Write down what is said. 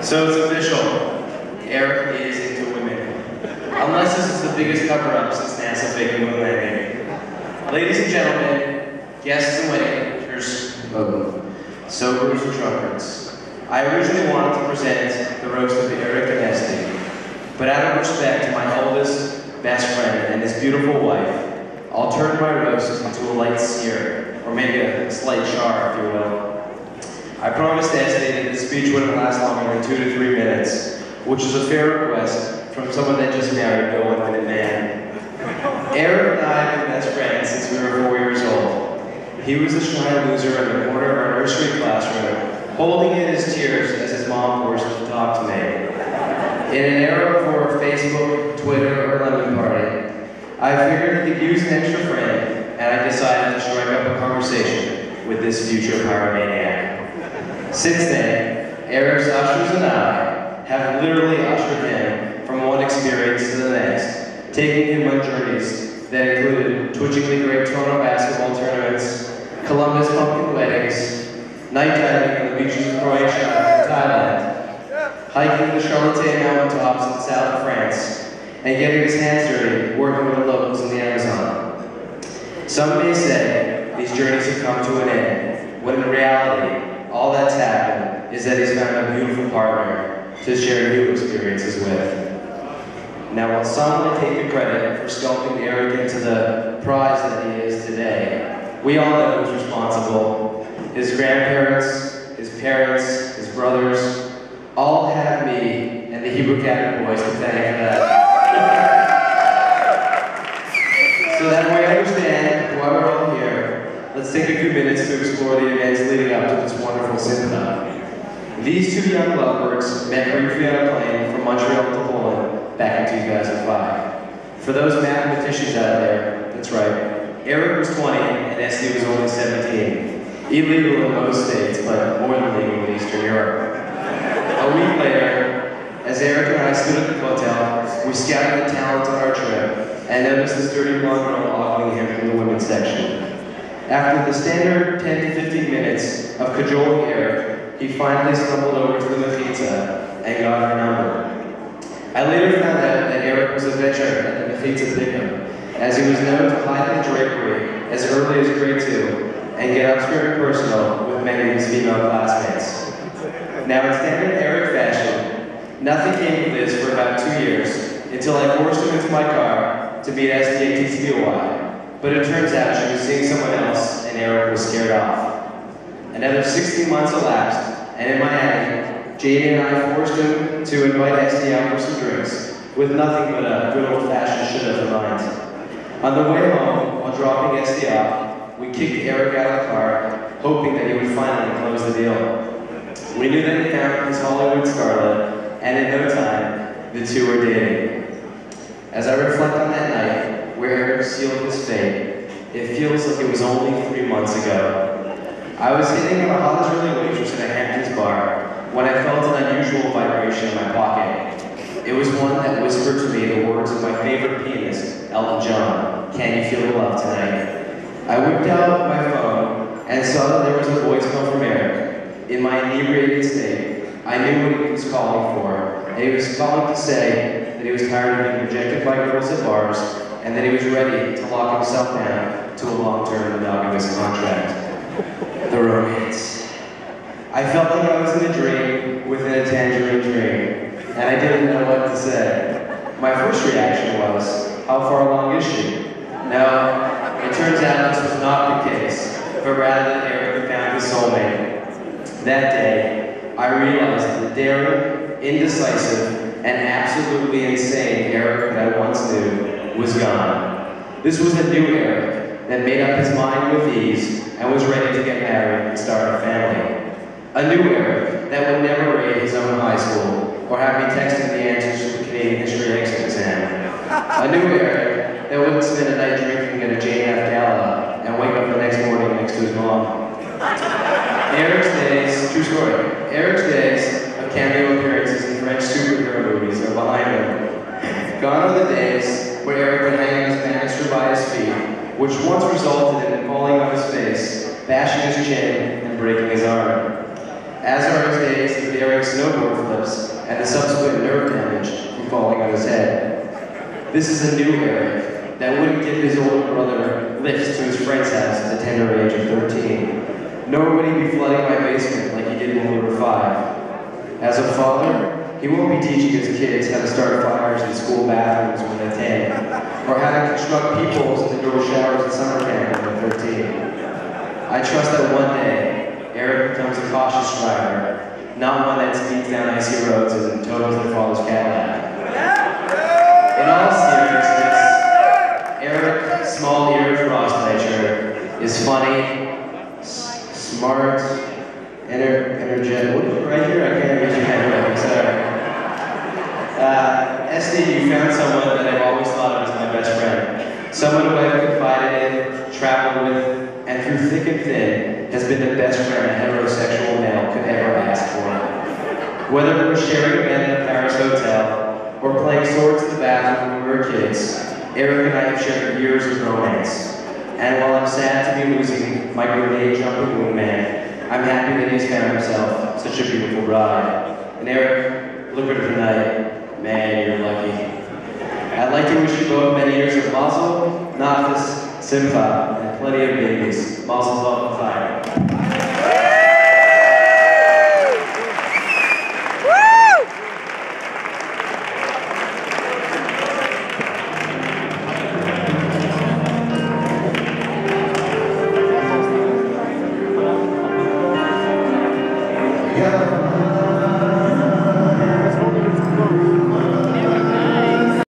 So it's official. Eric is into women. Unless this is the biggest cover-up since NASA faking moon landing. Ladies and gentlemen, guests and waiters, sobers and drunkards, I originally wanted to present the roast of Eric and Esty, but out of respect to my oldest best friend and his beautiful wife, I'll turn my roast into a light sear, or maybe a slight char, if you will. I promised Esty that the speech wouldn't last longer than 2 to 3 minutes, which is a fair request from someone that just married a one-minute man. Eric and I have been best friends since we were 4 years old. He was the shy loser in the corner of our nursery classroom, holding in his tears as his mom forced him to talk to me. In an era before Facebook, Twitter, or Lemon Party, I figured he could use an extra friend, and I decided to strike up a conversation with this future pyromaniac. Since then, Eric's ushers and I have literally ushered him from one experience to the next, taking him on journeys that included twitchingly great Toronto basketball tournaments, Columbus pumpkin weddings, night diving on the beaches of Croatia and Thailand, hiking the Charlatan mountaintops in the south of France, and getting his hands dirty working with the locals in the Amazon. Some may say these journeys have come to an end, when in reality, all that's happened is that he's found a beautiful partner to share new experiences with. Now, while some may take the credit for sculpting Eric into the prize that he is today, we all know who's responsible. His grandparents, his parents, his brothers, all have me and the Hebrew Catholic boys to thank for that. So that way I understand why we're all here, let's take a few minutes to explore the events leading up to this wonderful symphony. These two young lovebirds met briefly on a plane from Montreal to Poland back in 2005. For those mathematicians out there, that's right, Eric was 20 and Esty was only 17. Illegal in most states, but more than legal in Eastern Europe. A week later, as Eric and I stood at the hotel, we scouted the talent on our trip and noticed this dirty blonde girl ogling him from the women's section. After the standard 10 to 15 minutes of cajoling Eric, he finally stumbled over to the Mechitza and got her number. I later found out that Eric was a veteran at the Mechitza pickup, as he was known to hide in drapery as early as grade 2 and get upstream personal with many of his female classmates. Now, in standard Eric fashion, nothing came of this for about 2 years until I forced him into my car to meet Esty at TCBY, but it turns out she was seeing someone else and Eric was scared off. Another 16 months elapsed, and in Miami, Jamie and I forced him to invite Esty out for some drinks, with nothing but a good old-fashioned shit of the mind. On the way home, while dropping Esty off, we kicked Eric out of the car, hoping that he would finally close the deal. We knew that he found his Hollywood starlet, and in no time, the two were dating. As I reflect on that night, where Eric sealed his fate, it feels like it was only 3 months ago. I was hitting a Hollis-Riley waitress at a Hamptons bar when I felt an unusual vibration in my pocket. It was one that whispered to me the words of my favorite pianist, Elton John, "Can you feel the love tonight?" I whipped out my phone and saw that there was a voicemail from Eric. In my inebriated state, I knew what he was calling for, and he was calling to say that he was tired of being rejected by girls at bars, and that he was ready to lock himself down to a long-term monogamous contract. The romance. I felt like I was in a dream within a tangerine dream, and I didn't know what to say. My first reaction was, how far along is she? No, it turns out this was not the case, but rather that Eric found his soulmate. That day, I realized that the daring, indecisive, and absolutely insane Eric that I once knew was gone. This was a new Eric that made up his mind with ease and was ready to get married and start a family. A new Eric that would never rate his own high school or have me texting the answers to the Canadian history exit exam. A new Eric that wouldn't spend a night drinking at a Jane F. Gala and wake up the next morning next to his mom. Eric's days, true story, Eric's days of cameo appearances in French superhero movies are behind him. Gone are the days where Eric would hang his banister by his feet, which once resulted in him falling on his face, bashing his chin, and breaking his arm. As are his days of daring snowboard flips and the subsequent nerve damage from falling on his head. This is a new Eric that wouldn't give his older brother lifts to his friend's house at the tender age of 13, nor would he be flooding my basement like he did when we were 5. As a father, he won't be teaching his kids how to start fires in school bathrooms when they're 10, or how to construct peepholes in the door showers in summer camp when they're 13. I trust that one day, Eric becomes a cautious driver, not one that speeds down icy roads and tows their father's Cadillac. In all seriousness, Eric, small-eared frost is funny, smart, energetic. What is it right here? I can't raise your hand right. I'm sorry. Esty, you found someone that I've always thought of as my best friend. Someone who I've confided in, traveled with, and through thick and thin, has been the best friend a heterosexual male could ever ask for. Whether it was sharing a bed in a Paris hotel, or playing swords in the bathroom when we were kids, Eric and I have shared years of romance. And while I'm sad to be losing my grenade-jumping wingman, I'm happy that he's found himself such a beautiful bride. And Eric, look at her tonight. Man, you're lucky. I'd like to wish you both many years of mazel, nafis, simcha, and plenty of